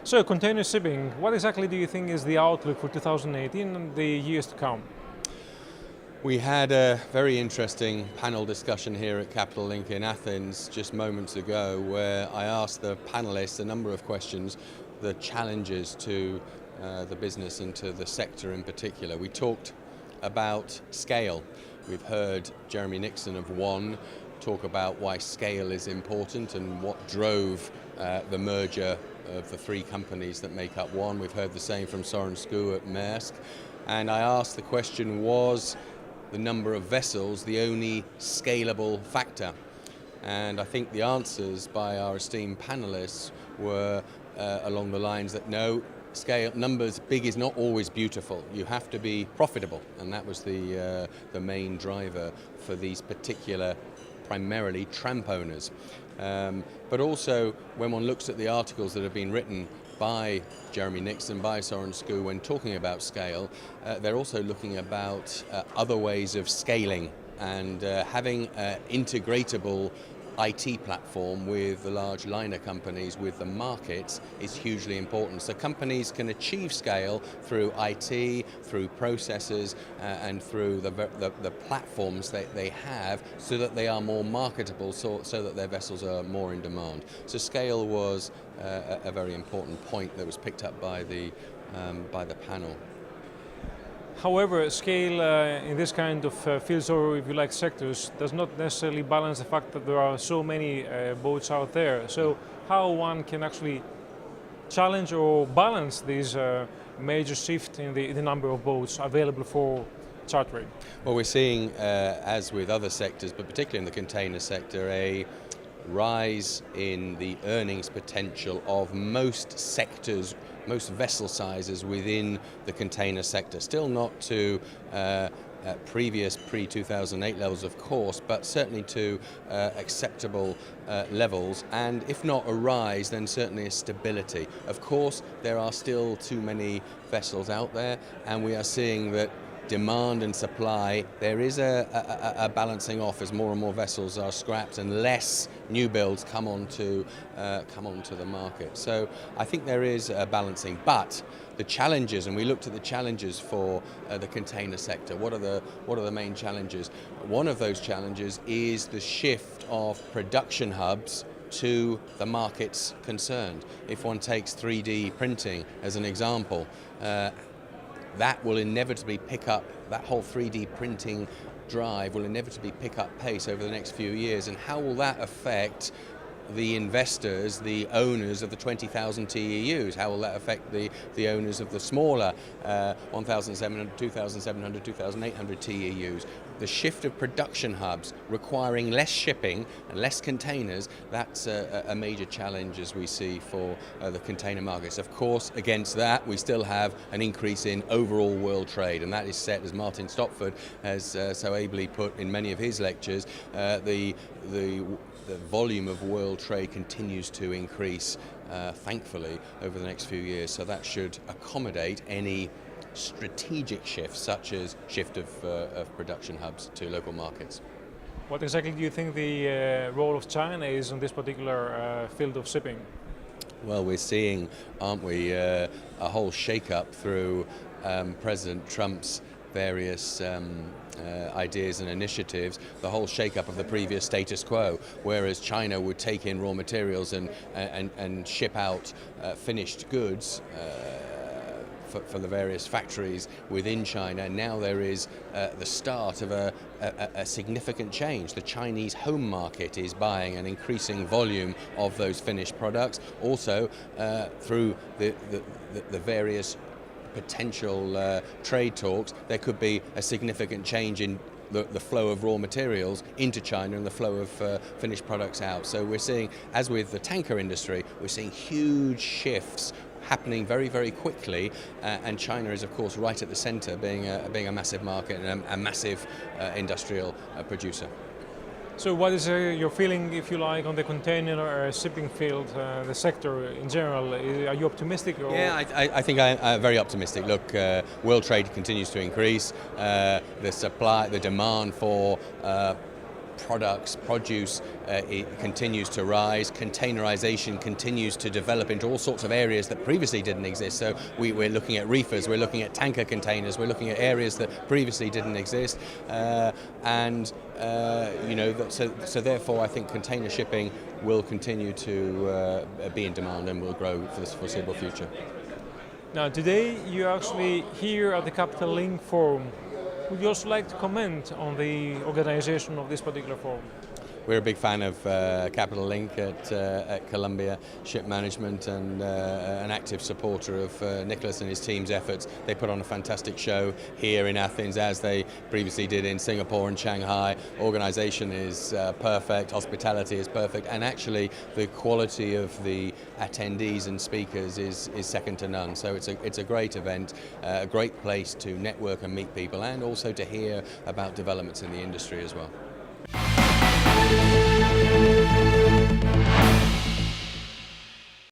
So container shipping, what exactly do you think is the outlook for 2018 and the years to come? We had a very interesting panel discussion here at Capital Link in Athens just moments ago, where I asked the panelists a number of questions, the challenges to the business and to the sector in particular. We talked about scale. We've heard Jeremy Nixon of One talk about why scale is important and what drove the merger of the three companies that make up One. We've heard the same from Søren Skou at Maersk. And I asked the question, was the number of vessels the only scalable factor? And I think the answers by our esteemed panelists were along the lines that no, scale numbers big is not always beautiful. You have to be profitable, and that was the main driver for these particular primarily tramp owners. But also when one looks at the articles that have been written by Jeremy Nixon, by Søren Skou, when talking about scale, they're also looking about other ways of scaling and having integratable IT platform with the large liner companies, with the markets, is hugely important. So companies can achieve scale through IT, through processes, and through the platforms that they have, so that they are more marketable, so that their vessels are more in demand. So scale was a very important point that was picked up by the panel. However, scale in this kind of fields, or if you like sectors, does not necessarily balance the fact that there are so many boats out there. So how one can actually challenge or balance this major shift in the number of boats available for chartering? Well, we're seeing, as with other sectors, but particularly in the container sector, a rise in the earnings potential of most sectors, most vessel sizes within the container sector. Still not to previous pre-2008 levels, of course, but certainly to acceptable levels, and if not a rise, then certainly a stability. Of course, there are still too many vessels out there, and we are seeing that demand and supply, there is a balancing off as more and more vessels are scrapped and less new builds come onto the market. So I think there is a balancing, but the challenges, and we looked at the challenges for the container sector. What are the main challenges? One of those challenges is the shift of production hubs to the markets concerned. If one takes 3D printing as an example, that will inevitably pick up, that whole 3D printing drive will inevitably pick up pace over the next few years. And how will that affect the investors, the owners of the 20,000 TEUs? How will that affect the owners of the smaller 1,700, 2,700, 2,800 TEUs? The shift of production hubs requiring less shipping and less containers, that's a major challenge as we see for the container markets. Of course, against that, we still have an increase in overall world trade, and that is set, as Martin Stopford has so ably put in many of his lectures, the volume of world trade continues to increase, thankfully, over the next few years. So that should accommodate any strategic shifts, such as shift of production hubs to local markets. What exactly do you think the role of China is in this particular field of shipping? Well, we're seeing, aren't we, a whole shake-up through President Trump's various ideas and initiatives, the whole shake-up of the previous status quo, whereas China would take in raw materials and ship out finished goods for the various factories within China. Now there is the start of a significant change. The Chinese home market is buying an increasing volume of those finished products. Also, through the various potential trade talks, there could be a significant change in the flow of raw materials into China and the flow of finished products out. So we're seeing, as with the tanker industry, we're seeing huge shifts happening very, very quickly, and China is, of course, right at the center, being a massive market and a massive industrial producer. So what is your feeling, if you like, on the container shipping field, the sector in general? Are you optimistic? Or? Yeah, I think I'm very optimistic. Look, world trade continues to increase. The demand for produce it continues to rise, containerization continues to develop into all sorts of areas that previously didn't exist. So we're looking at reefers, we're looking at tanker containers, we're looking at areas that previously didn't exist, so therefore I think container shipping will continue to be in demand and will grow for the foreseeable future. Now today you're actually here at the Capital Link Forum. Would you also like to comment on the organization of this particular forum? We're a big fan of Capital Link at Columbia Ship Management, and an active supporter of Nicholas and his team's efforts. They put on a fantastic show here in Athens, as they previously did in Singapore and Shanghai. Organisation is perfect, hospitality is perfect, and actually the quality of the attendees and speakers is second to none. So it's a great event, a great place to network and meet people, and also to hear about developments in the industry as well.